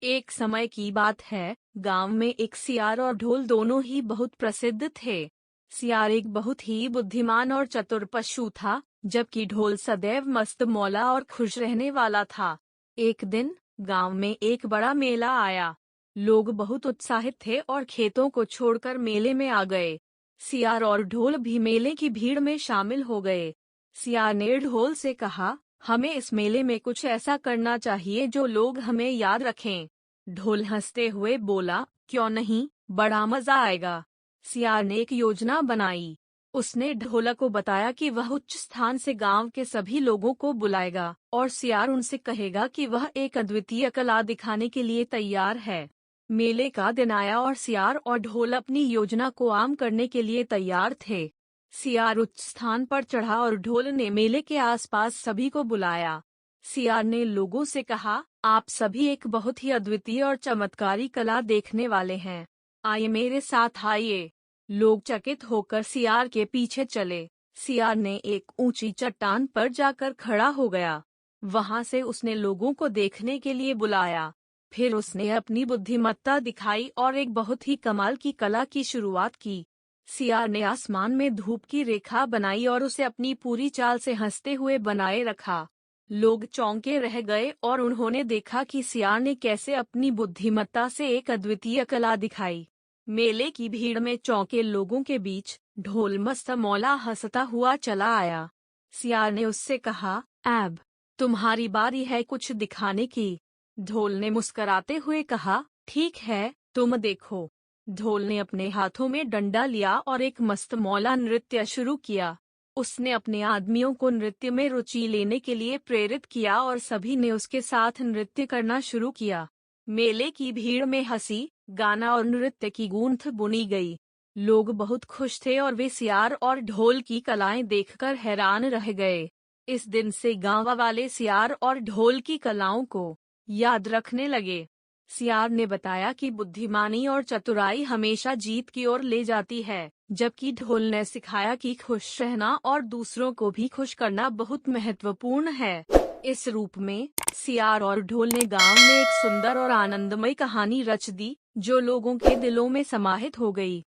एक समय की बात है, गांव में एक सियार और ढोल दोनों ही बहुत प्रसिद्ध थे। सियार एक बहुत ही बुद्धिमान और चतुर पशु था, जबकि ढोल सदैव मस्त मौला और खुश रहने वाला था। एक दिन गांव में एक बड़ा मेला आया। लोग बहुत उत्साहित थे और खेतों को छोड़कर मेले में आ गए। सियार और ढोल भी मेले की भीड़ में शामिल हो गए। सियार ने ढोल से कहा, हमें इस मेले में कुछ ऐसा करना चाहिए जो लोग हमें याद रखें। ढोल हंसते हुए बोला, क्यों नहीं, बड़ा मजा आएगा। सियार ने एक योजना बनाई। उसने ढोलक को बताया कि वह उच्च स्थान से गांव के सभी लोगों को बुलाएगा और सियार उनसे कहेगा कि वह एक अद्वितीय कला दिखाने के लिए तैयार है। मेले का दिन आया और सियार और ढोल अपनी योजना को आम करने के लिए तैयार थे। सियार उच्च स्थान पर चढ़ा और ढोल ने मेले के आसपास सभी को बुलाया। सियार ने लोगों से कहा, आप सभी एक बहुत ही अद्वितीय और चमत्कारी कला देखने वाले हैं। आइए मेरे साथ आइए। लोग चकित होकर सियार के पीछे चले। सियार ने एक ऊंची चट्टान पर जाकर खड़ा हो गया। वहां से उसने लोगों को देखने के लिए बुलाया। फिर उसने अपनी बुद्धिमत्ता दिखाई और एक बहुत ही कमाल की कला की शुरुआत की। सियार ने आसमान में धूप की रेखा बनाई और उसे अपनी पूरी चाल से हंसते हुए बनाए रखा। लोग चौंके रह गए और उन्होंने देखा कि सियार ने कैसे अपनी बुद्धिमत्ता से एक अद्वितीय कला दिखाई। मेले की भीड़ में चौंके लोगों के बीच ढोल मस्त मौला हंसता हुआ चला आया। सियार ने उससे कहा, अब तुम्हारी बारी है कुछ दिखाने की। ढोल ने मुस्कराते हुए कहा, ठीक है, तुम देखो। ढोल ने अपने हाथों में डंडा लिया और एक मस्त मौला नृत्य शुरू किया। उसने अपने आदमियों को नृत्य में रुचि लेने के लिए प्रेरित किया और सभी ने उसके साथ नृत्य करना शुरू किया। मेले की भीड़ में हंसी, गाना और नृत्य की गूंथ बुनी गई। लोग बहुत खुश थे और वे सियार और ढोल की कलाएं देखकर हैरान रह गए। इस दिन से गांव वाले सियार और ढोल की कलाओं को याद रखने लगे। सियार ने बताया कि बुद्धिमानी और चतुराई हमेशा जीत की ओर ले जाती है, जबकि ढोल ने सिखाया कि खुश रहना और दूसरों को भी खुश करना बहुत महत्वपूर्ण है। इस रूप में सियार और ढोल ने गांव में एक सुंदर और आनंदमय कहानी रच दी, जो लोगों के दिलों में समाहित हो गई।